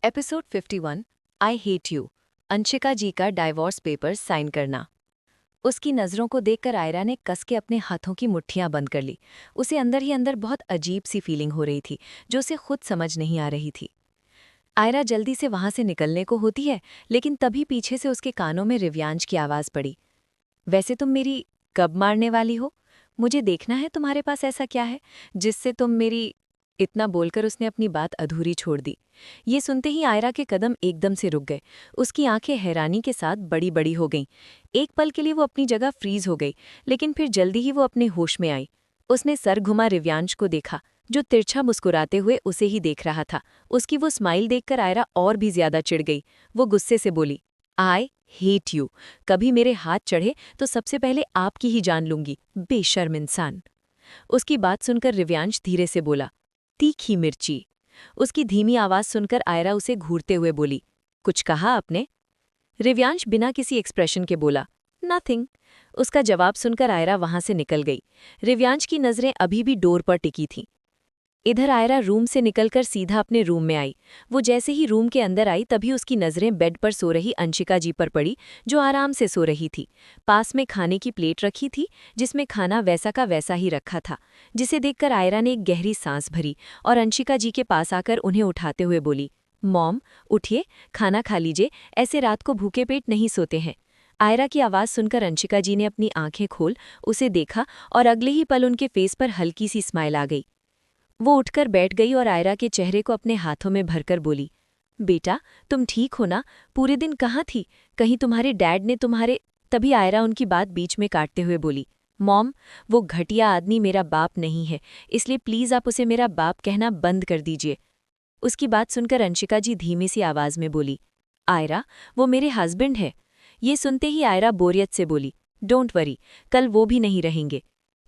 Episode 51 I hate you. Anshika ji का divorce papers sign करना। उसकी नज़रों को देखकर आयरा ने कस के अपने हाथों की मुट्ठियां बंद कर ली। उसे अंदर ही अंदर बहुत अजीब सी फीलिंग हो रही थी जो उसे खुद समझ नहीं आ रही थी। आयरा जल्दी से वहां से निकलने को होती है, लेकिन तभी पीछे से उसके कानों में रिव्यांश की आवाज़ पड़ी। वैसे तुम मेरी कब मारने वाली हो? मुझे देखना है तुम्हारे पास ऐसा क्या है जिससे तुम मेरी। इतना बोलकर उसने अपनी बात अधूरी छोड़ दी। ये सुनते ही आयरा के कदम एकदम से रुक गए। उसकी आंखें हैरानी के साथ बड़ी बड़ी हो गईं। एक पल के लिए वो अपनी जगह फ्रीज हो गई, लेकिन फिर जल्दी ही वो अपने होश में आई। उसने सर घुमा रिव्यांश को देखा, जो तिरछा मुस्कुराते हुए उसे ही देख रहा था। उसकी वो स्माइल देखकर आयरा और भी ज्यादा चिढ़ गई। वो गुस्से से बोली, आई हेट यू। कभी मेरे हाथ चढ़े तो सबसे पहले आपकी ही जान लूंगी, बेशर्म इंसान। उसकी बात सुनकर रिव्यांश धीरे से बोला, तीखी मिर्ची। उसकी धीमी आवाज सुनकर आयरा उसे घूरते हुए बोली, कुछ कहा आपने? रिव्यांश बिना किसी एक्सप्रेशन के बोला, नथिंग। उसका जवाब सुनकर आयरा वहां से निकल गई। रिव्यांश की नजरें अभी भी डोर पर टिकी थीं। इधर आयरा रूम से निकलकर सीधा अपने रूम में आई। वो जैसे ही रूम के अंदर आई तभी उसकी नजरें बेड पर सो रही अंशिका जी पर पड़ी, जो आराम से सो रही थी। पास में खाने की प्लेट रखी थी, जिसमें खाना वैसा का वैसा ही रखा था। जिसे देखकर आयरा ने एक गहरी सांस भरी और अंशिका जी के पास आकर उन्हें उठाते हुए बोली, मॉम, उठिए, खाना खा लीजिए, ऐसे रात को भूखे पेट नहीं सोते हैं। आयरा की आवाज़ सुनकर अंशिका जी ने अपनी आंखें खोल उसे देखा और अगले ही पल उनके फेस पर हल्की सी स्माइल आ गई। वो उठकर बैठ गई और आयरा के चेहरे को अपने हाथों में भरकर बोली, बेटा, तुम ठीक हो ना? पूरे दिन कहाँ थी? कहीं तुम्हारे डैड ने तुम्हारे। तभी आयरा उनकी बात बीच में काटते हुए बोली, मॉम, वो घटिया आदमी मेरा बाप नहीं है, इसलिए प्लीज़ आप उसे मेरा बाप कहना बंद कर दीजिए। उसकी बात सुनकर अंशिका जी धीमी सी आवाज़ में बोली, आयरा, वो मेरे हस्बैंड है। ये सुनते ही आयरा बोरियत से बोली, डोंट वरी, कल वो भी नहीं रहेंगे।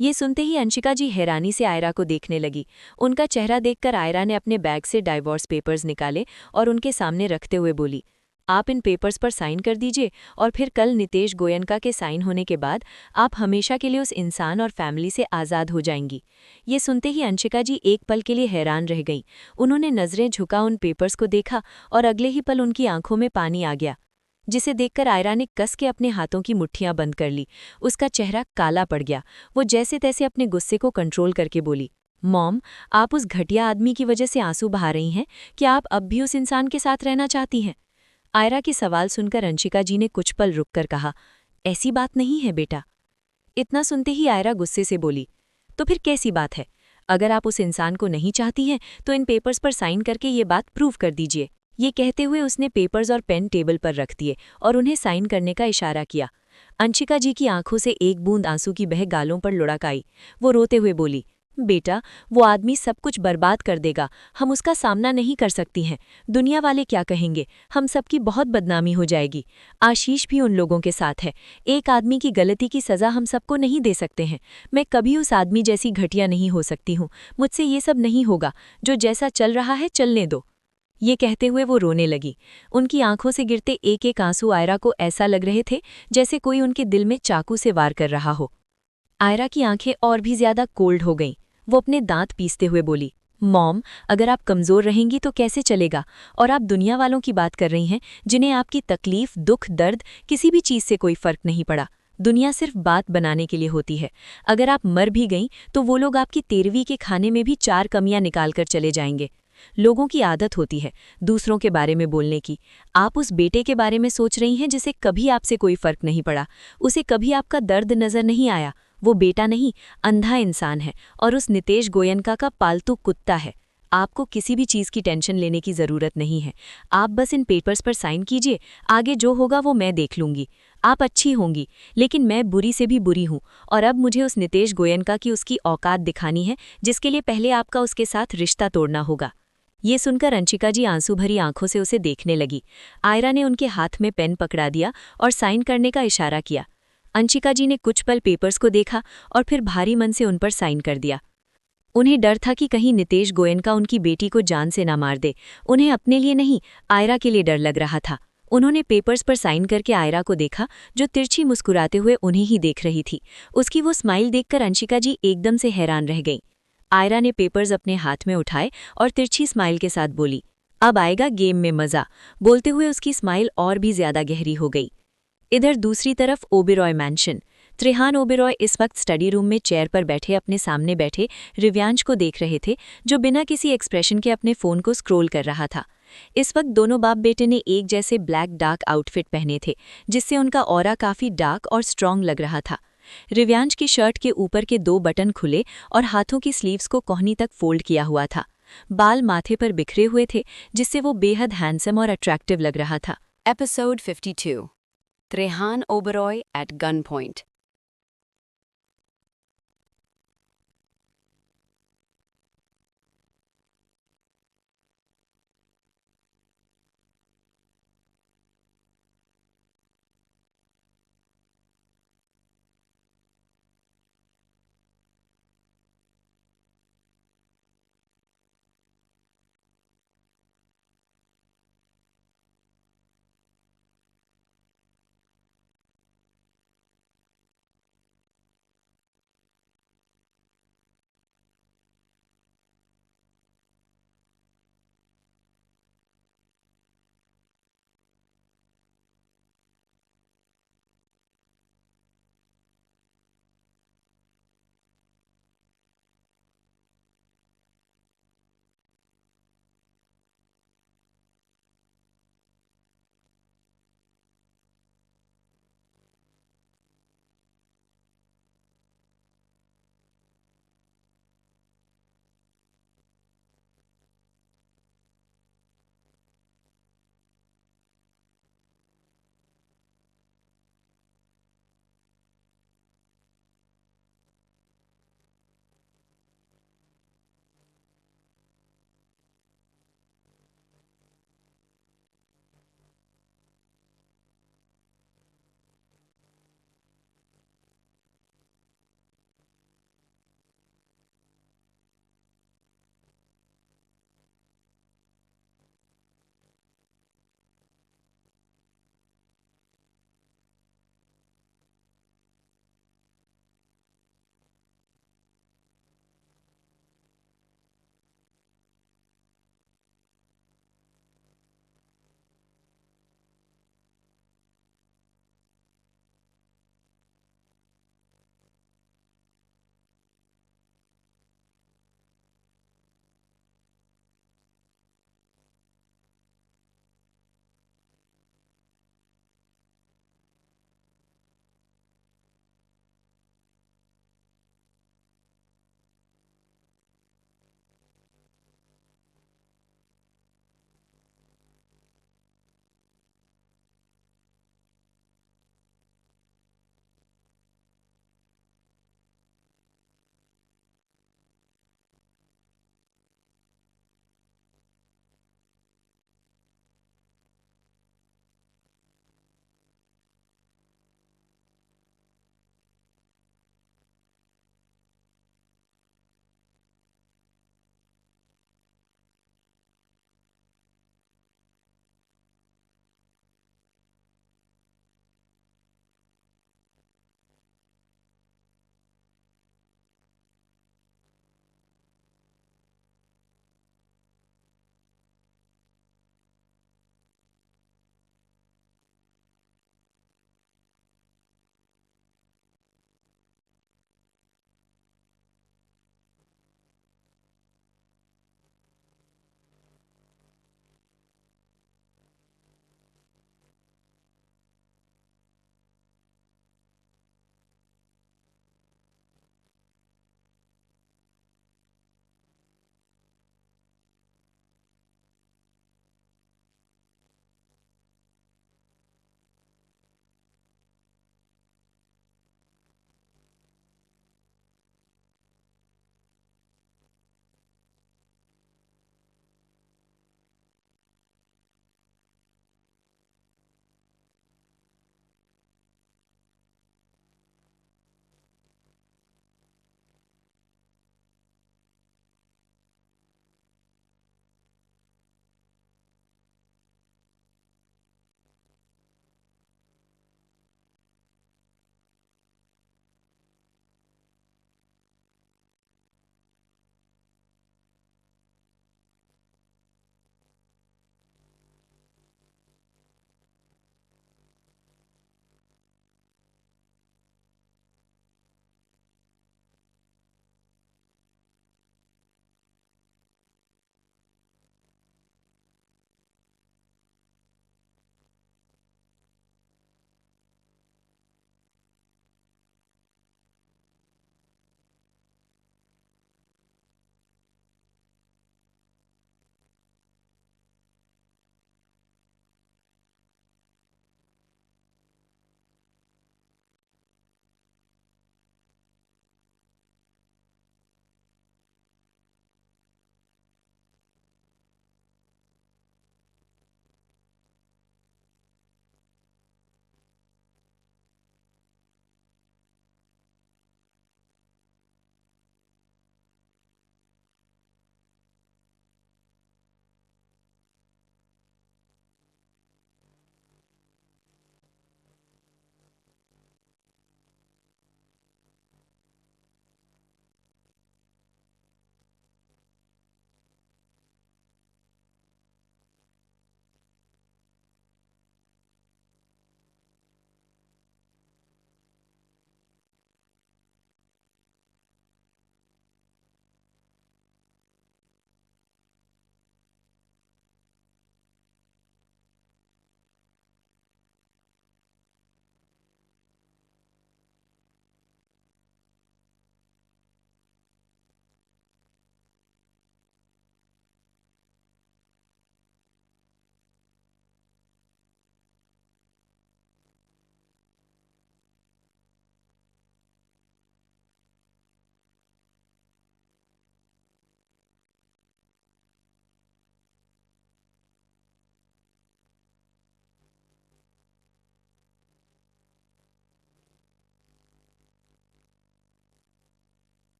ये सुनते ही अंशिका जी हैरानी से आयरा को देखने लगी। उनका चेहरा देखकर आयरा ने अपने बैग से डाइवोर्स पेपर्स निकाले और उनके सामने रखते हुए बोली, आप इन पेपर्स पर साइन कर दीजिए और फिर कल नितेश गोयनका के साइन होने के बाद आप हमेशा के लिए उस इंसान और फैमिली से आज़ाद हो जाएंगी। ये सुनते ही अंशिका जी एक पल के लिए हैरान रह गईं। उन्होंने नज़रें झुका उन पेपर्स को देखा और अगले ही पल उनकी आंखों में पानी आ गया, जिसे देखकर आयरा ने कस के अपने हाथों की मुट्ठियां बंद कर ली। उसका चेहरा काला पड़ गया। वो जैसे तैसे अपने गुस्से को कंट्रोल करके बोली, मॉम, आप उस घटिया आदमी की वजह से आंसू बहा रही हैं? क्या आप अब भी उस इंसान के साथ रहना चाहती हैं? आयरा के सवाल सुनकर अंशिका जी ने कुछ पल रुककर कहा, ऐसी बात नहीं है बेटा। इतना सुनते ही आयरा गुस्से से बोली, तो फिर कैसी बात है? अगर आप उस इंसान को नहीं चाहती हैं तो इन पेपर्स पर साइन करके ये बात प्रूव कर दीजिए। ये कहते हुए उसने पेपर्स और पेन टेबल पर रख दिए और उन्हें साइन करने का इशारा किया। अंशिका जी की आंखों से एक बूंद आंसू की बह गालों पर लुढ़क आई। वो रोते हुए बोली, बेटा, वो आदमी सब कुछ बर्बाद कर देगा। हम उसका सामना नहीं कर सकती हैं। दुनिया वाले क्या कहेंगे? हम सबकी बहुत बदनामी हो जाएगी। आशीष भी उन लोगों के साथ है। एक आदमी की गलती की सज़ा हम सबको नहीं दे सकते हैं। मैं कभी उस आदमी जैसी घटिया नहीं हो सकती हूँ। मुझसे ये सब नहीं होगा। जो जैसा चल रहा है चलने दो। ये कहते हुए वो रोने लगी। उनकी आंखों से गिरते एक एक आंसू आयरा को ऐसा लग रहे थे जैसे कोई उनके दिल में चाकू से वार कर रहा हो। आयरा की आंखें और भी ज्यादा कोल्ड हो गईं। वो अपने दांत पीसते हुए बोली, मॉम, अगर आप कमज़ोर रहेंगी तो कैसे चलेगा? और आप दुनिया वालों की बात कर रही हैं जिन्हें आपकी तकलीफ, दुख, दर्द, किसी भी चीज़ से कोई फ़र्क नहीं पड़ा। दुनिया सिर्फ बात बनाने के लिए होती है। अगर आप मर भी गईं तो वो लोग आपकी 13वीं के खाने में भी 4 कमियां निकाल कर चले जाएंगे। लोगों की आदत होती है दूसरों के बारे में बोलने की। आप उस बेटे के बारे में सोच रही हैं जिसे कभी आपसे कोई फर्क नहीं पड़ा, उसे कभी आपका दर्द नजर नहीं आया। वो बेटा नहीं, अंधा इंसान है और उस नितेश गोयनका का पालतू कुत्ता है। आपको किसी भी चीज़ की टेंशन लेने की ज़रूरत नहीं है। आप बस इन पेपर्स पर साइन कीजिए, आगे जो होगा वो मैं देख लूंगी। आप अच्छी होंगी, लेकिन मैं बुरी से भी बुरी हूँ और अब मुझे उस नितेश गोयनका की उसकी औकात दिखानी है, जिसके लिए पहले आपका उसके साथ रिश्ता तोड़ना होगा। ये सुनकर अंशिका जी आंसू भरी आंखों से उसे देखने लगी। आयरा ने उनके हाथ में पेन पकड़ा दिया और साइन करने का इशारा किया। अंशिका जी ने कुछ पल पेपर्स को देखा और फिर भारी मन से उन पर साइन कर दिया। उन्हें डर था कि कहीं नितेश गोयनका उनकी बेटी को जान से ना मार दे। उन्हें अपने लिए नहीं, आयरा के लिए डर लग रहा था। उन्होंने पेपर्स पर साइन करके आयरा को देखा, जो तिरछी मुस्कुराते हुए उन्हें ही देख रही थी। उसकी वो स्माइल देखकर अंशिका जी एकदम से हैरान रह गईं। आयरा ने पेपर्स अपने हाथ में उठाए और तिरछी स्माइल के साथ बोली, अब आएगा गेम में मजा, बोलते हुए उसकी स्माइल और भी ज्यादा गहरी हो गई। इधर दूसरी तरफ ओबेरॉय मैंशन। त्रेहान ओबेरॉय इस वक्त स्टडी रूम में चेयर पर बैठे अपने सामने बैठे रिव्यांश को देख रहे थे, जो बिना किसी एक्सप्रेशन के अपने फोन को स्क्रॉल कर रहा था। इस वक्त दोनों बाप बेटे ने एक जैसे ब्लैक डार्क आउटफिट पहने थे, जिससे उनका ऑरा काफी डार्क और स्ट्रॉन्ग लग रहा था। रिव्यांश की शर्ट के ऊपर के 2 बटन खुले और हाथों की स्लीव्स को कोहनी तक फोल्ड किया हुआ था। बाल माथे पर बिखरे हुए थे, जिससे वो बेहद हैंडसम और अट्रैक्टिव लग रहा था। Episode 52. Trehan Oberoi at Gunpoint.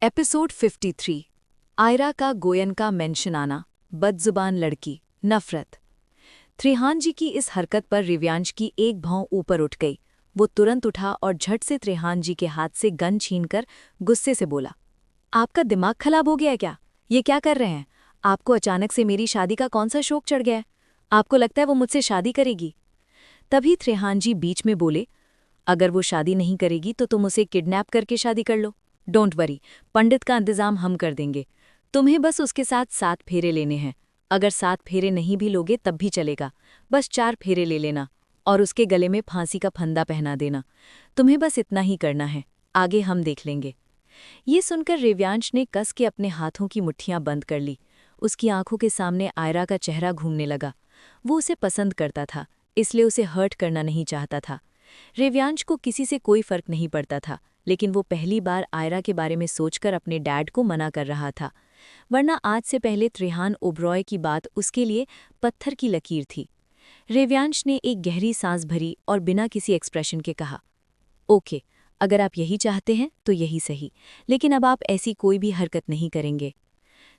Episode 53। Aira का गोयन का मेंशन आना, बदजुबान लड़की, नफरत। त्रेहान जी की इस हरकत पर रिव्यांश की एक भौं ऊपर उठ गई। वो तुरंत उठा और झट से त्रेहान जी के हाथ से गन छीनकर गुस्से से बोला, आपका दिमाग खराब हो गया है क्या? ये क्या कर रहे हैं? आपको अचानक से मेरी शादी का कौन सा शौक चढ़ गया है? आपको लगता है वो मुझसे शादी करेगी? तभी त्रेहान जी बीच में बोले, अगर वो शादी नहीं करेगी तो तुम उसे किडनैप करके शादी कर लो। डोंट वरी, पंडित का इंतजाम हम कर देंगे। तुम्हें बस उसके साथ 7 फेरे लेने हैं। अगर 7 फेरे नहीं भी लोगे तब भी चलेगा। बस 4 फेरे ले लेना और उसके गले में फांसी का फंदा पहना देना। तुम्हें बस इतना ही करना है, आगे हम देख लेंगे। ये सुनकर रिव्यांश ने कस के अपने हाथों की मुट्ठियां बंद कर ली। उसकी आंखों के सामने आयरा का चेहरा घूमने लगा। वो उसे पसंद करता था, इसलिए उसे हर्ट करना नहीं चाहता था। रिव्यांश को किसी से कोई फर्क नहीं पड़ता था, लेकिन वो पहली बार आयरा के बारे में सोचकर अपने डैड को मना कर रहा था, वरना आज से पहले त्रेहान ओबरॉय की बात उसके लिए पत्थर की लकीर थी। रिव्यांश ने एक गहरी सांस भरी और बिना किसी एक्सप्रेशन के कहा, ओके, अगर आप यही चाहते हैं तो यही सही, लेकिन अब आप ऐसी कोई भी हरकत नहीं करेंगे।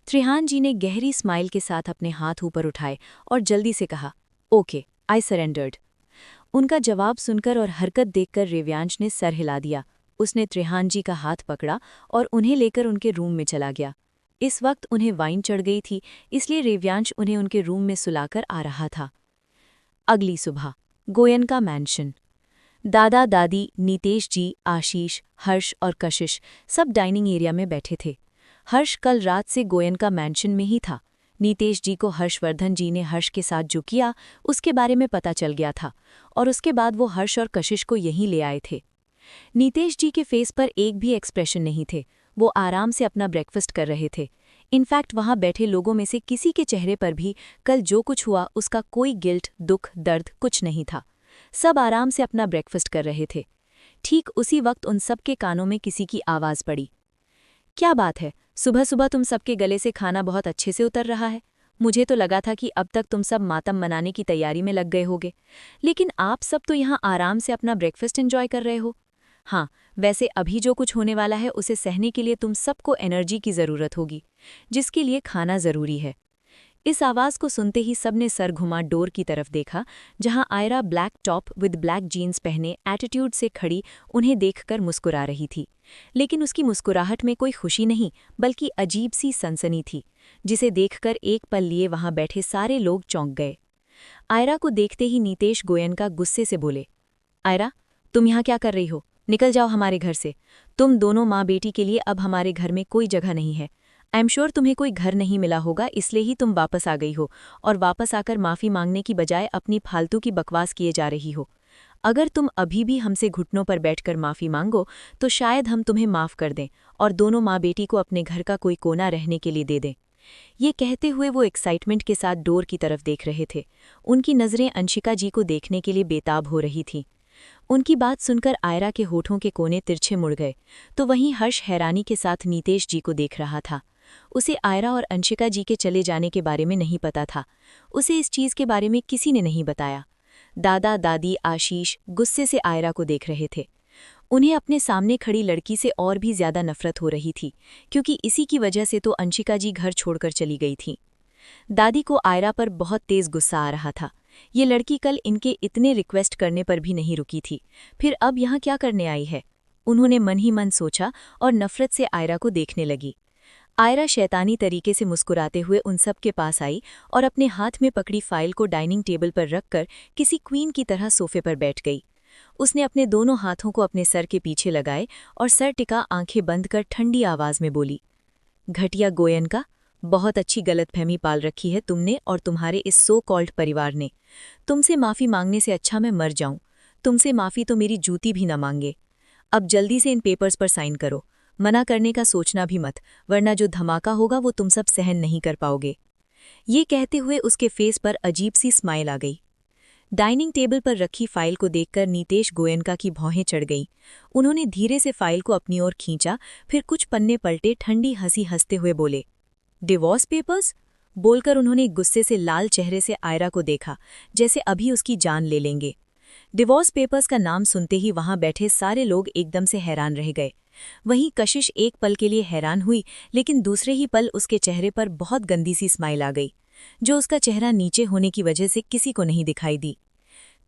त्रेहान जी ने गहरी स्माइल के साथ अपने हाथ ऊपर उठाए और जल्दी से कहा, ओके, आई सरेंडर्ड। उनका जवाब सुनकर और हरकत देखकर रिव्यांश ने सर हिला दिया। उसने त्रेहान जी का हाथ पकड़ा और उन्हें लेकर उनके रूम में चला गया। इस वक्त उन्हें वाइन चढ़ गई थी, इसलिए रिव्यांश उन्हें उनके रूम में सुलाकर आ रहा था। अगली सुबह गोयन का मैंशन। दादा दादी, नीतेश जी, आशीष, हर्ष और कशिश सब डाइनिंग एरिया में बैठे थे। हर्ष कल रात से गोयन का मैंशन में ही था। नीतेश जी को हर्षवर्धन जी ने हर्ष के साथ जो किया उसके बारे में पता चल गया था और उसके बाद वो हर्ष और कशिश को यहीं ले आए थे। नीतेश जी के फेस पर एक भी एक्सप्रेशन नहीं थे। वो आराम से अपना ब्रेकफास्ट कर रहे थे। इनफैक्ट वहां बैठे लोगों में से किसी के चेहरे पर भी कल जो कुछ हुआ उसका कोई गिल्ट, दुख, दर्द कुछ नहीं था। सब आराम से अपना ब्रेकफास्ट कर रहे थे। ठीक उसी वक्त उन सब के कानों में किसी की आवाज़ पड़ी। क्या बात है, सुबह सुबह तुम सबके गले से खाना बहुत अच्छे से उतर रहा है। मुझे तो लगा था कि अब तक तुम सब मातम मनाने की तैयारी में लग गए होगे, लेकिन आप सब तो यहाँ आराम से अपना ब्रेकफास्ट एंजॉय कर रहे हो। हाँ, वैसे अभी जो कुछ होने वाला है उसे सहने के लिए तुम सबको एनर्जी की ज़रूरत होगी, जिसके लिए खाना ज़रूरी है। इस आवाज़ को सुनते ही सबने सर घुमा डोर की तरफ देखा, जहां Aira black top with black jeans पहने एटीट्यूड से खड़ी उन्हें देखकर मुस्कुरा रही थी। लेकिन उसकी मुस्कुराहट में कोई खुशी नहीं, बल्कि अजीब सी सनसनी थी, जिसे देखकर एक पल लिए वहां बैठे सारे लोग चौंक गए। आयरा को देखते ही नीतेश गोयनका गुस्से से बोले, आयरा, तुम यहाँ क्या कर रही हो? निकल जाओ हमारे घर से। तुम दोनों माँ बेटी के लिए अब हमारे घर में कोई जगह नहीं है। आई एम श्योर तुम्हें कोई घर नहीं मिला होगा, इसलिए ही तुम वापस आ गई हो और वापस आकर माफ़ी मांगने की बजाय अपनी फालतू की बकवास किए जा रही हो। अगर तुम अभी भी हमसे घुटनों पर बैठकर माफ़ी मांगो तो शायद हम तुम्हें माफ़ कर दें और दोनों माँ बेटी को अपने घर का कोई कोना रहने के लिए दे दें। ये कहते हुए वो एक्साइटमेंट के साथ डोर की तरफ देख रहे थे। उनकी नज़रें अंशिका जी को देखने के लिए बेताब हो रही थीं। उनकी बात सुनकर आयरा के होठों के कोने तिरछे मुड़ गए, तो वहीं हर्ष हैरानी के साथ नीतेश जी को देख रहा था। उसे आयरा और अंशिका जी के चले जाने के बारे में नहीं पता था। उसे इस चीज़ के बारे में किसी ने नहीं बताया। दादा दादी, आशीष गुस्से से आयरा को देख रहे थे। उन्हें अपने सामने खड़ी लड़की से और भी ज्यादा नफरत हो रही थी, क्योंकि इसी की वजह से तो अंशिका जी घर छोड़कर चली गई थी। दादी को आयरा पर बहुत तेज गुस्सा आ रहा था। ये लड़की कल इनके इतने रिक्वेस्ट करने पर भी नहीं रुकी थी, फिर अब यहाँ क्या करने आई है? उन्होंने मन ही मन सोचा और नफरत से आयरा को देखने लगी। आयरा शैतानी तरीके से मुस्कुराते हुए उन सब के पास आई और अपने हाथ में पकड़ी फाइल को डाइनिंग टेबल पर रखकर किसी क्वीन की तरह सोफे पर बैठ गई। उसने अपने दोनों हाथों को अपने सर के पीछे लगाए और सर टिका आंखें बंद कर ठंडी आवाज में बोली, घटिया गोयन का, बहुत अच्छी गलतफहमी पाल रखी है तुमने और तुम्हारे इस सो कॉल्ड परिवार ने। तुमसे माफ़ी मांगने से अच्छा मैं मर जाऊं। तुमसे माफ़ी तो मेरी जूती भी न मांगे। अब जल्दी से इन पेपर्स पर साइन करो। मना करने का सोचना भी मत, वरना जो धमाका होगा वो तुम सब सहन नहीं कर पाओगे। ये कहते हुए उसके फेस पर अजीब सी स्माइल आ गई। डाइनिंग टेबल पर रखी फाइल को देखकर नीतेश गोयनका की भौहें चढ़ गईं। उन्होंने धीरे से फाइल को अपनी ओर खींचा, फिर कुछ पन्ने पलटे ठंडी हंसी हंसते हुए बोले, डिवोर्स पेपर्स? बोलकर उन्होंने गुस्से से लाल चेहरे से आयरा को देखा, जैसे अभी उसकी जान ले लेंगे। डिवोर्स पेपर्स का नाम सुनते ही वहां बैठे सारे लोग एकदम से हैरान रह गए। वहीं कशिश एक पल के लिए हैरान हुई, लेकिन दूसरे ही पल उसके चेहरे पर बहुत गंदी सी स्माइल आ गई, जो उसका चेहरा नीचे होने की वजह से किसी को नहीं दिखाई दी।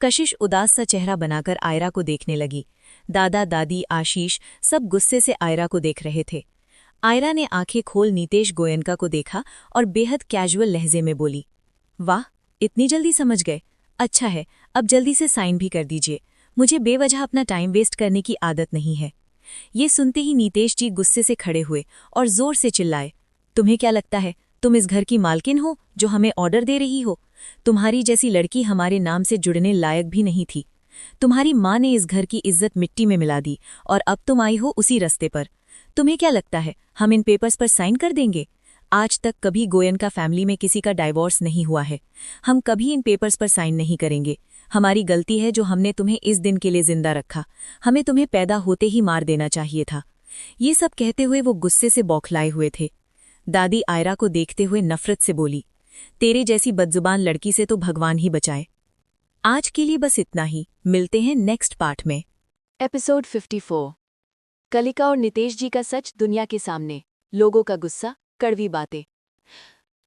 कशिश उदास सा चेहरा बनाकर आयरा को देखने लगी। दादा दादी आशीष सब गुस्से से आयरा को देख रहे थे। आयरा ने आंखें खोल नीतेश गोयनका को देखा और बेहद कैजुअल लहजे में बोली, वाह, इतनी जल्दी समझ गए। अच्छा है, अब जल्दी से साइन भी कर दीजिए। मुझे बेवजह अपना टाइम वेस्ट करने की आदत नहीं है। ये सुनते ही नीतेश जी गुस्से से खड़े हुए और जोर से चिल्लाए, तुम्हें क्या लगता है तुम इस घर की मालकिन हो जो हमें ऑर्डर दे रही हो? तुम्हारी जैसी लड़की हमारे नाम से जुड़ने लायक भी नहीं थी। तुम्हारी माँ ने इस घर की इज्जत मिट्टी में मिला दी और अब तुम आई हो उसी रास्ते पर। तुम्हें क्या लगता है हम इन पेपर्स पर साइन कर देंगे? आज तक कभी गोयनका फैमिली में किसी का डाइवोर्स नहीं हुआ है। हम कभी इन पेपर्स पर साइन नहीं करेंगे। हमारी गलती है जो हमने तुम्हें इस दिन के लिए जिंदा रखा। हमें तुम्हें पैदा होते ही मार देना चाहिए था। ये सब कहते हुए वो गुस्से से बौखलाए हुए थे। दादी आयरा को देखते हुए नफरत से बोली, तेरे जैसी बदजुबान लड़की से तो भगवान ही बचाए। आज के लिए बस इतना ही, मिलते हैं नेक्स्ट पार्ट में। एपिसोड 54। कलिका और नितेश जी का सच दुनिया के सामने, लोगों का गुस्सा, कड़वी बातें।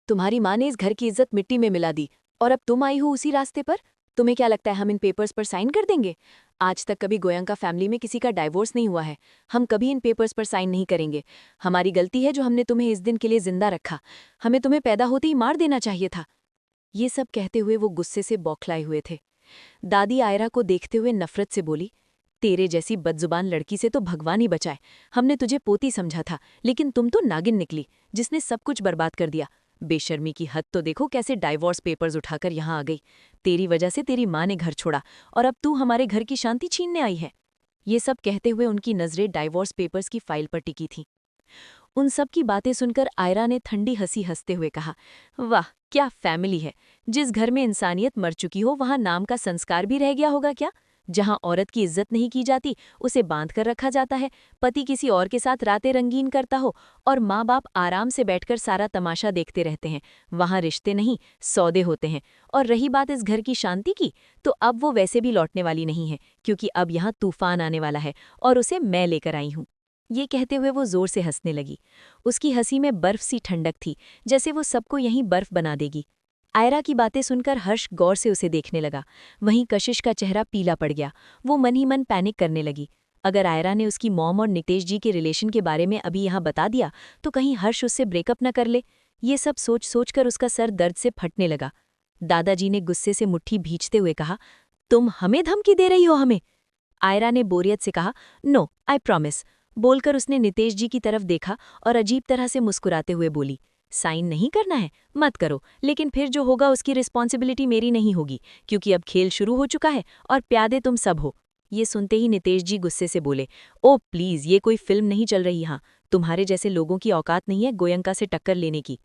तुम्हारी माँ ने इस घर की इज्जत मिट्टी में मिला दी और अब तुम आई हो उसी रास्ते पर। तुम्हें क्या लगता है हम इन पेपर्स पर साइन कर देंगे? आज तक कभी गोयनका फैमिली में किसी का डाइवोर्स नहीं हुआ है। हम कभी इन पेपर्स पर साइन नहीं करेंगे। हमारी गलती है जो हमने तुम्हें इस दिन के लिए जिंदा रखा। हमें तुम्हें पैदा होते ही मार देना चाहिए था। ये सब कहते हुए वो गुस्से से बौखलाए हुए थे। दादी आयरा को देखते हुए नफरत से बोली, तेरे जैसी बदजुबान लड़की से तो भगवान ही बचाए। हमने तुझे पोती समझा था, लेकिन तुम तो नागिन निकली जिसने सब कुछ बर्बाद कर दिया। बेशर्मी की हद तो देखो, कैसे डाइवोर्स पेपर्स उठाकर यहाँ आ गई। तेरी वजह से तेरी माँ ने घर छोड़ा और अब तू हमारे घर की शांति छीनने आई है। ये सब कहते हुए उनकी नजरें डाइवोर्स पेपर्स की फाइल पर टिकी थीं। उन सब की बातें सुनकर आयरा ने ठंडी हंसी हंसते हुए कहा, वाह, क्या फैमिली है। जिस घर में इंसानियत मर चुकी हो वहां नाम का संस्कार भी रह गया होगा क्या? जहां औरत की इज्जत नहीं की जाती, उसे बांध कर रखा जाता है। पति किसी और के साथ रातें रंगीन करता हो और माँ बाप आराम से बैठकर सारा तमाशा देखते रहते हैं। वहां रिश्ते नहीं, सौदे होते हैं। और रही बात इस घर की शांति की, तो अब वो वैसे भी लौटने वाली नहीं है, क्योंकि अब यहाँ तूफान आने वाला है और उसे मैं लेकर आई हूँ। ये कहते हुए वो जोर से हंसने लगी। उसकी हंसी में बर्फ सी ठंडक थी, जैसे वो सबको यहीं बर्फ बना देगी। आयरा की बातें सुनकर हर्ष गौर से उसे देखने लगा। वहीं कशिश का चेहरा पीला पड़ गया। वो मन ही मन पैनिक करने लगी। अगर आयरा ने उसकी मॉम और नितेश जी के रिलेशन के बारे में अभी यहाँ बता दिया तो कहीं हर्ष उससे ब्रेकअप न कर ले। ये सब सोच सोचकर उसका सर दर्द से फटने लगा। दादाजी ने गुस्से से मुट्ठी भींचते हुए कहा, तुम हमें धमकी दे रही हो हमें? आयरा ने बोरियत से कहा, नो, आई प्रॉमिस। बोलकर उसने नितेश जी की तरफ देखा और अजीब तरह से मुस्कुराते हुए बोली, साइन नहीं करना है, मत करो, लेकिन फिर जो होगा उसकी रिस्पॉन्सिबिलिटी मेरी नहीं होगी, क्योंकि अब खेल शुरू हो चुका है और प्यादे तुम सब हो। ये सुनते ही नितेश जी गुस्से से बोले, ओ प्लीज, ये कोई फिल्म नहीं चल रही यहाँ। तुम्हारे जैसे लोगों की औकात नहीं है गोयनका से टक्कर लेने की।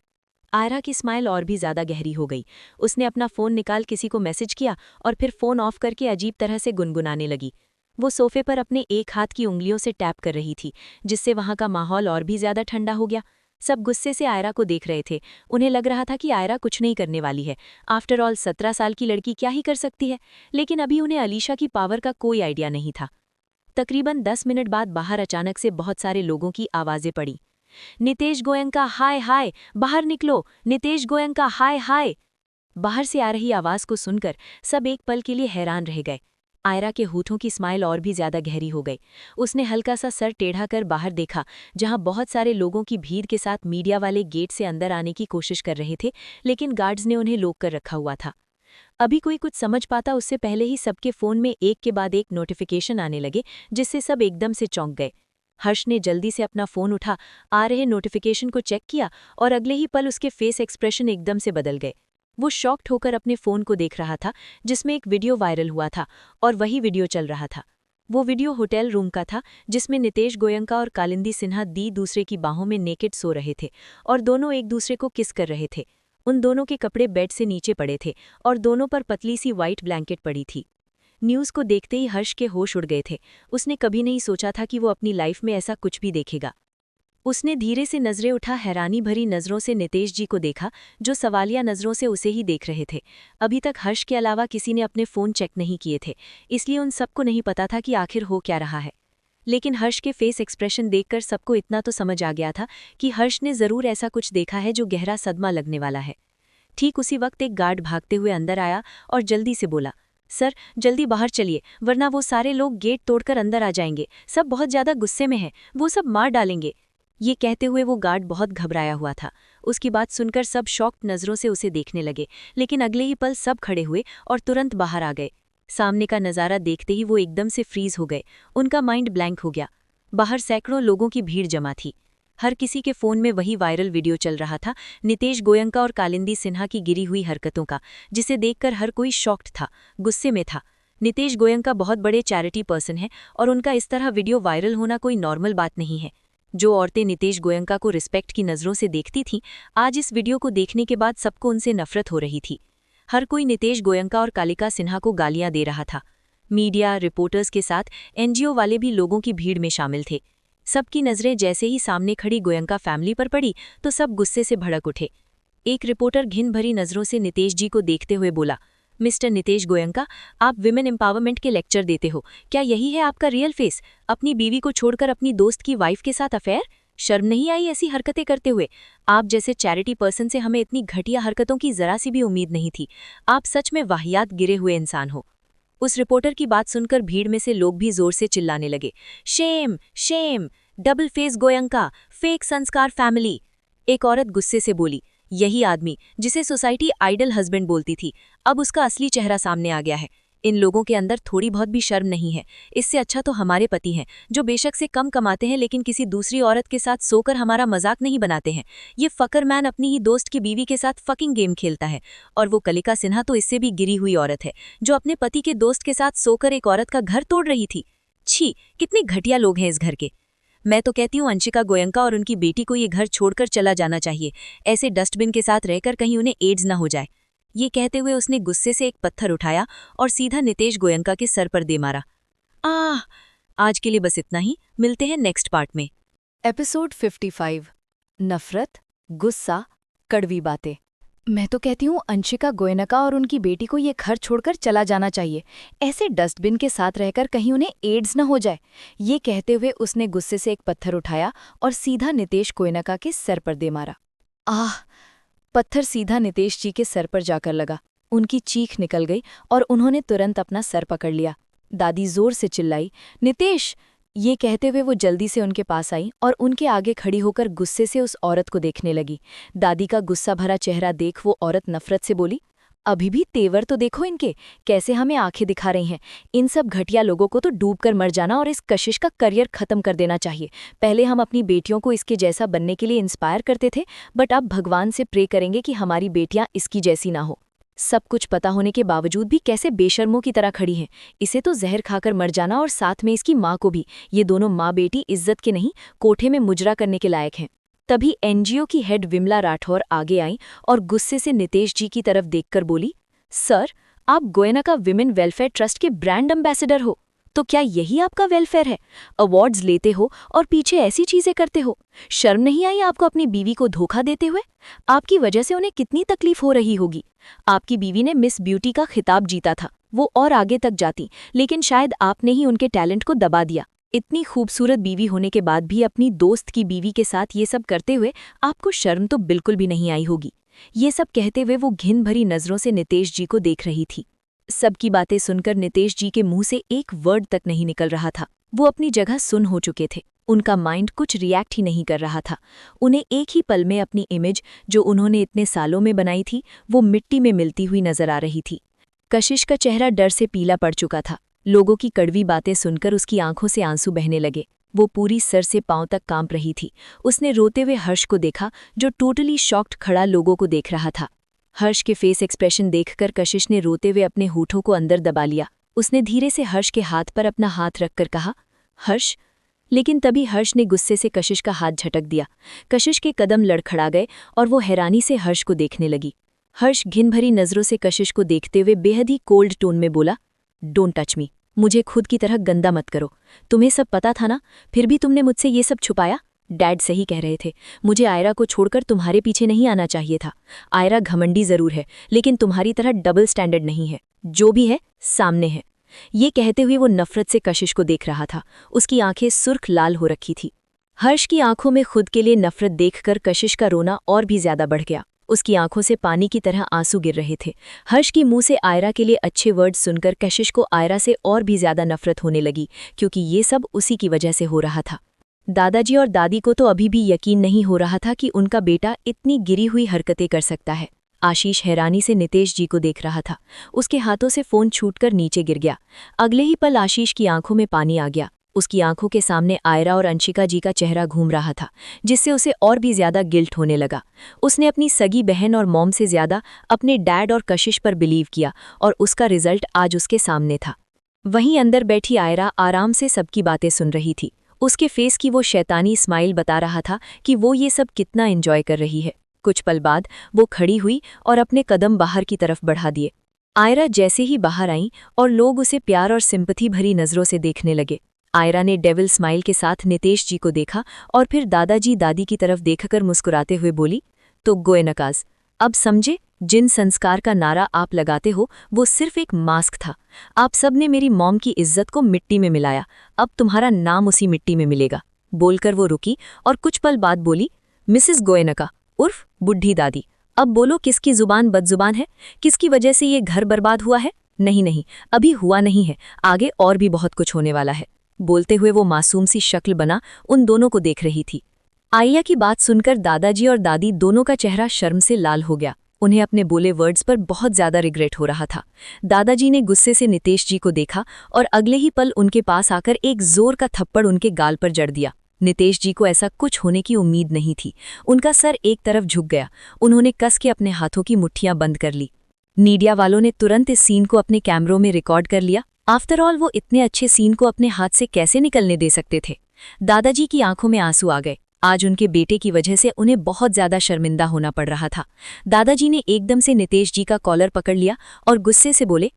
आयरा की स्माइल और भी ज्यादा गहरी हो गई। उसने अपना फोन निकाल किसी को मैसेज किया और फिर फोन ऑफ करके अजीब तरह से गुनगुनाने लगी। वो सोफे पर अपने एक हाथ की उंगलियों से टैप कर रही थी, जिससे वहां का माहौल और भी ज्यादा ठंडा हो गया। सब गुस्से से आयरा को देख रहे थे। उन्हें लग रहा था कि आयरा कुछ नहीं करने वाली है। आफ्टर ऑल 17 साल की लड़की क्या ही कर सकती है। लेकिन अभी उन्हें अलीशा की पावर का कोई आइडिया नहीं था। तकरीबन 10 मिनट बाद बाहर अचानक से बहुत सारे लोगों की आवाजें पड़ी। नितेश गोयनका, हाय हाय, बाहर निकलो, नितेश गोयनका, हाय हाय। बाहर से आ रही आवाज को सुनकर सब एक पल के लिए हैरान रह गए। आयरा के होठों की स्माइल और भी ज्यादा गहरी हो गई। उसने हल्का सा सर टेढ़ा कर बाहर देखा, जहां बहुत सारे लोगों की भीड़ के साथ मीडिया वाले गेट से अंदर आने की कोशिश कर रहे थे, लेकिन गार्ड्स ने उन्हें रोक कर रखा हुआ था। अभी कोई कुछ समझ पाता उससे पहले ही सबके फोन में एक के बाद एक नोटिफिकेशन आने लगे, जिससे सब एकदम से चौंक गए। हर्ष ने जल्दी से अपना फोन उठा, आ रहे नोटिफिकेशन को चेक किया और अगले ही पल उसके फेस एक्सप्रेशन एकदम से बदल गए। वो शॉक्ड होकर अपने फोन को देख रहा था, जिसमें एक वीडियो वायरल हुआ था और वही वीडियो चल रहा था। वो वीडियो होटल रूम का था, जिसमें नितेश गोयनका और कालिंदी सिन्हा दी दूसरे की बाहों में नेकेड सो रहे थे और दोनों एक दूसरे को किस कर रहे थे। उन दोनों के कपड़े बेड से नीचे पड़े थे और दोनों पर पतली सी व्हाइट ब्लैंकेट पड़ी थी। न्यूज़ को देखते ही हर्ष के होश उड़ गए थे। उसने कभी नहीं सोचा था कि वो अपनी लाइफ में ऐसा कुछ भी देखेगा। उसने धीरे से नजरें उठा हैरानी भरी नजरों से नितेश जी को देखा, जो सवालिया नजरों से उसे ही देख रहे थे। अभी तक हर्ष के अलावा किसी ने अपने फोन चेक नहीं किए थे, इसलिए उन सबको नहीं पता था कि आखिर हो क्या रहा है। लेकिन हर्ष के फेस एक्सप्रेशन देखकर सबको इतना तो समझ आ गया था कि हर्ष ने जरूर ऐसा कुछ देखा है जो गहरा सदमा लगने वाला है। ठीक उसी वक्त एक गार्ड भागते हुए अंदर आया और जल्दी से बोला, सर जल्दी बाहर चलिए, वरना वो सारे लोग गेट तोड़कर अंदर आ जाएंगे, सब बहुत ज्यादा गुस्से में हैं, वो सब मार डालेंगे। ये कहते हुए वो गार्ड बहुत घबराया हुआ था। उसकी बात सुनकर सब शॉक्ड नजरों से उसे देखने लगे, लेकिन अगले ही पल सब खड़े हुए और तुरंत बाहर आ गए। सामने का नज़ारा देखते ही वो एकदम से फ्रीज हो गए, उनका माइंड ब्लैंक हो गया। बाहर सैकड़ों लोगों की भीड़ जमा थी। हर किसी के फोन में वही वायरल वीडियो चल रहा था, नितेश गोयंका और कालिंदी सिन्हा की गिरी हुई हरकतों का, जिसे देखकर हर कोई शॉक्ड था, गुस्से में था। नितेश गोयंका बहुत बड़े चैरिटी पर्सन हैं और उनका इस तरह वीडियो वायरल होना कोई नॉर्मल बात नहीं है। जो औरतें नितेश गोयंका को रिस्पेक्ट की नज़रों से देखती थीं, आज इस वीडियो को देखने के बाद सबको उनसे नफरत हो रही थी। हर कोई नितेश गोयंका और कालिका सिन्हा को गालियां दे रहा था। मीडिया, रिपोर्टर्स के साथ एनजीओ वाले भी लोगों की भीड़ में शामिल थे। सबकी नज़रें जैसे ही सामने खड़ी गोयंका फैमिली पर पड़ी तो सब गुस्से से भड़क उठे। एक रिपोर्टर घिन भरी नज़रों से नितेश जी को देखते हुए बोला, मिस्टर नितेश गोयंका, आप विमेन एम्पावरमेंट के लेक्चर देते हो, क्या यही है आपका रियल फेस? अपनी बीवी को छोड़कर अपनी दोस्त की वाइफ के साथ अफेयर? शर्म नहीं आई ऐसी हरकतें करते हुए? आप जैसे चैरिटी पर्सन से हमें इतनी घटिया हरकतों की जरा सी भी उम्मीद नहीं थी। आप सच में वाहियात गिरे हुए इंसान हो। उस रिपोर्टर की बात सुनकर भीड़ में से लोग भी जोर से चिल्लाने लगे, Shem Shem, double face Goenka, fake संस्कार फैमिली। एक औरत गुस्से से बोली, यही आदमी जिसे सोसाइटी आइडल हस्बैंड बोलती थी, अब उसका असली चेहरा सामने आ गया है। इन लोगों के अंदर थोड़ी बहुत भी शर्म नहीं है। इससे अच्छा तो हमारे पति हैं, जो बेशक से कम कमाते हैं लेकिन किसी दूसरी औरत के साथ सोकर हमारा मजाक नहीं बनाते हैं। ये फकर मैन अपनी ही दोस्त की बीवी के साथ फकिंग गेम खेलता है। और वो कलिका सिन्हा तो इससे भी गिरी हुई औरत है, जो अपने पति के दोस्त के साथ सोकर एक औरत का घर तोड़ रही थी। छी, कितने घटिया लोग हैं इस घर के। मैं तो कहती हूँ अंशिका गोयंका और उनकी बेटी को ये घर छोड़कर चला जाना चाहिए। ऐसे डस्टबिन के साथ रहकर कहीं उन्हें एड्स ना हो जाए। ये कहते हुए उसने गुस्से से एक पत्थर उठाया और सीधा नितेश गोयंका के सर पर दे मारा। आज के लिए बस इतना ही, मिलते हैं नेक्स्ट पार्ट में। एपिसोड 55, नफरत, गुस्सा, कड़वी बातें। मैं तो कहती हूँ अंशिका गोयनका और उनकी बेटी को ये घर छोड़कर चला जाना चाहिए। ऐसे डस्टबिन के साथ रहकर कहीं उन्हें एड्स न हो जाए। ये कहते हुए उसने गुस्से से एक पत्थर उठाया और सीधा नितेश गोयनका के सर पर दे मारा। पत्थर सीधा नितेश जी के सर पर जाकर लगा। उनकी चीख निकल गई और उन्होंने तुरंत अपना सर पकड़ लिया। दादी जोर से चिल्लाई, नितेश! ये कहते हुए वो जल्दी से उनके पास आई और उनके आगे खड़ी होकर गुस्से से उस औरत को देखने लगी। दादी का गुस्सा भरा चेहरा देख वो औरत नफरत से बोली, अभी भी तेवर तो देखो इनके, कैसे हमें आंखें दिखा रही हैं। इन सब घटिया लोगों को तो डूबकर मर जाना और इस कशिश का करियर खत्म कर देना चाहिए। पहले हम अपनी बेटियों को इसके जैसा बनने के लिए इंस्पायर करते थे, बट अब भगवान से प्रे करेंगे कि हमारी बेटियां इसकी जैसी ना हो। सब कुछ पता होने के बावजूद भी कैसे बेशर्मों की तरह खड़ी हैं। इसे तो जहर खाकर मर जाना और साथ में इसकी माँ को भी। ये दोनों माँ बेटी इज्जत के नहीं, कोठे में मुजरा करने के लायक हैं। तभी एनजीओ की हेड विमला राठौर आगे आई और गुस्से से नितेश जी की तरफ देखकर बोली, सर, आप गोयनका विमेन वेलफेयर ट्रस्ट के ब्रांड एम्बेसडर हो, तो क्या यही आपका वेलफेयर है? अवार्ड्स लेते हो और पीछे ऐसी चीजें करते हो। शर्म नहीं आई आपको अपनी बीवी को धोखा देते हुए? आपकी वजह से उन्हें कितनी तकलीफ हो रही होगी। आपकी बीवी ने मिस ब्यूटी का खिताब जीता था, वो और आगे तक जाती, लेकिन शायद आपने ही उनके टैलेंट को दबा दिया। इतनी खूबसूरत बीवी होने के बाद भी अपनी दोस्त की बीवी के साथ ये सब करते हुए आपको शर्म तो बिल्कुल भी नहीं आई होगी। ये सब कहते हुए वो घिन भरी नजरों से नितेश जी को देख रही थी। सबकी बातें सुनकर नितेश जी के मुंह से एक वर्ड तक नहीं निकल रहा था। वो अपनी जगह सुन हो चुके थे। उनका माइंड कुछ रिएक्ट ही नहीं कर रहा था। उन्हें एक ही पल में अपनी इमेज, जो उन्होंने इतने सालों में बनाई थी, वो मिट्टी में मिलती हुई नजर आ रही थी। कशिश का चेहरा डर से पीला पड़ चुका था। लोगों की कड़वी बातें सुनकर उसकी आंखों से आंसू बहने लगे। वो पूरी सर से पांव तक कांप रही थी। उसने रोते हुए हर्ष को देखा, जो टोटली शॉक्ड खड़ा लोगों को देख रहा था। हर्ष के फेस एक्सप्रेशन देखकर कशिश ने रोते हुए अपने होठों को अंदर दबा लिया। उसने धीरे से हर्ष के हाथ पर अपना हाथ रखकर कहा, हर्ष। लेकिन तभी हर्ष ने गुस्से से कशिश का हाथ झटक दिया। कशिश के कदम लड़खड़ा गए और वो हैरानी से हर्ष को देखने लगी। हर्ष घिन भरी नजरों से कशिश को देखते हुए बेहद ही कोल्ड टोन में बोला, डोंट टच मी, मुझे खुद की तरह गंदा मत करो। तुम्हें सब पता था ना, फिर भी तुमने मुझसे ये सब छुपाया। डैड सही कह रहे थे, मुझे आयरा को छोड़कर तुम्हारे पीछे नहीं आना चाहिए था। आयरा घमंडी जरूर है, लेकिन तुम्हारी तरह डबल स्टैंडर्ड नहीं है। जो भी है, सामने है। ये कहते हुए वो नफरत से कशिश को देख रहा था। उसकी आंखें सुर्ख लाल हो रखी थी। हर्ष की आंखों में खुद के लिए नफरत देखकर कशिश का रोना और भी ज्यादा बढ़ गया। उसकी आंखों से पानी की तरह आंसू गिर रहे थे। हर्ष की मुंह से आयरा के लिए अच्छे वर्ड सुनकर कशिश को आयरा से और भी ज्यादा नफरत होने लगी, क्योंकि ये सब उसी की वजह से हो रहा था। दादाजी और दादी को तो अभी भी यकीन नहीं हो रहा था कि उनका बेटा इतनी गिरी हुई हरकतें कर सकता है। आशीष हैरानी से नितेश जी को देख रहा था। उसके हाथों से फोन छूटकर नीचे गिर गया। अगले ही पल आशीष की आंखों में पानी आ गया। उसकी आंखों के सामने आयरा और अंशिका जी का चेहरा घूम रहा था, जिससे उसे और भी ज्यादा गिल्ट होने लगा। उसने अपनी सगी बहन और मॉम से ज्यादा अपने डैड और कशिश पर बिलीव किया, और उसका रिजल्ट आज उसके सामने था। वहीं अंदर बैठी आयरा आराम से सबकी बातें सुन रही थी। उसके फेस की वो शैतानी स्माइल बता रहा था कि वो ये सब कितना एंजॉय कर रही है। कुछ पल बाद वो खड़ी हुई और अपने कदम बाहर की तरफ बढ़ा दिए। आयरा जैसे ही बाहर आई और लोग उसे प्यार और सिंपथी भरी नजरों से देखने लगे। आयरा ने डेविल स्माइल के साथ नितेश जी को देखा और फिर दादाजी दादी की तरफ देखकर मुस्कुराते हुए बोली, तो गोए नकाज, अब समझे, जिन संस्कार का नारा आप लगाते हो वो सिर्फ एक मास्क था। आप सब ने मेरी मॉम की इज्जत को मिट्टी में मिलाया, अब तुम्हारा नाम उसी मिट्टी में मिलेगा। बोलकर वो रुकी और कुछ पल बाद बोली, मिसेस गोयनका उर्फ बुढ़ी दादी, अब बोलो किसकी जुबान बदजुबान है, किसकी वजह से ये घर बर्बाद हुआ है? नहीं नहीं, अभी हुआ नहीं है, आगे और भी बहुत कुछ होने वाला है। बोलते हुए वो मासूम सी शक्ल बना उन दोनों को देख रही थी। आयरा की बात सुनकर दादाजी और दादी दोनों का चेहरा शर्म से लाल हो गया। उन्हें अपने बोले वर्ड्स पर बहुत ज्यादा रिग्रेट हो रहा था। दादाजी ने गुस्से से नितेश जी को देखा और अगले ही पल उनके पास आकर एक जोर का थप्पड़ उनके गाल पर जड़ दिया। नितेश जी को ऐसा कुछ होने की उम्मीद नहीं थी। उनका सर एक तरफ झुक गया। उन्होंने कस के अपने हाथों की मुट्ठियां बंद कर ली। मीडिया वालों ने तुरंत इस सीन को अपने कैमरों में रिकॉर्ड कर लिया। आफ्टर ऑल वो इतने अच्छे सीन को अपने हाथ से कैसे निकलने दे सकते थे? दादाजी की आंखों में आंसू आ गए। आज उनके बेटे की वजह से उन्हें बहुत ज्यादा शर्मिंदा होना पड़ रहा था। दादाजी ने एकदम से नितेश जी का कॉलर पकड़ लिया और गुस्से से बोले,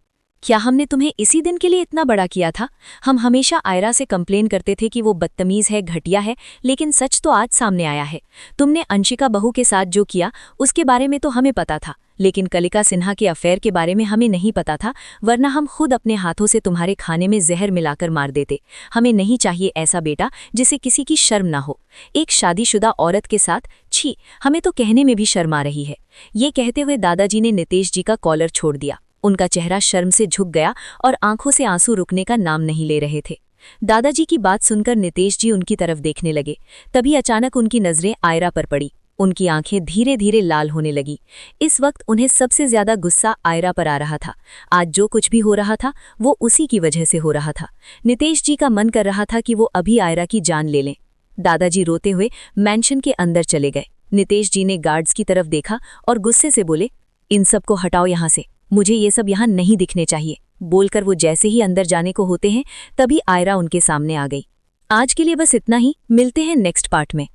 क्या हमने तुम्हें इसी दिन के लिए इतना बड़ा किया था? हम हमेशा आयरा से कंप्लेन करते थे कि वो बदतमीज है, घटिया है, लेकिन सच तो आज सामने आया है। तुमने अंशिका बहू के साथ जो किया उसके बारे में तो हमें पता था, लेकिन कलिका सिन्हा के अफेयर के बारे में हमें नहीं पता था, वरना हम खुद अपने हाथों से तुम्हारे खाने में जहर मिलाकर मार देते। हमें नहीं चाहिए ऐसा बेटा जिसे किसी की शर्म ना हो। एक शादीशुदा औरत के साथ, छी, हमें तो कहने में भी शर्म आ रही है। ये कहते हुए दादाजी ने नितेश जी का कॉलर छोड़ दिया। उनका चेहरा शर्म से झुक गया और आंखों से आंसू रुकने का नाम नहीं ले रहे थे। दादाजी की बात सुनकर नितेश जी उनकी तरफ देखने लगे। तभी अचानक उनकी नजरें आयरा पर पड़ी। उनकी आंखें धीरे धीरे लाल होने लगी। इस वक्त उन्हें सबसे ज्यादा गुस्सा आयरा पर आ रहा था। आज जो कुछ भी हो रहा था वो उसी की वजह से हो रहा था। नितेश जी का मन कर रहा था कि वो अभी आयरा की जान ले लें। दादाजी रोते हुए मैंशन के अंदर चले गए। नितेश जी ने गार्ड्स की तरफ देखा और गुस्से से बोले, इन सबको हटाओ यहाँ से, मुझे ये सब यहाँ नहीं दिखने चाहिए। बोलकर वो जैसे ही अंदर जाने को होते हैं तभी आयरा उनके सामने आ गई। आज के लिए बस इतना ही, मिलते हैं नेक्स्ट पार्ट में।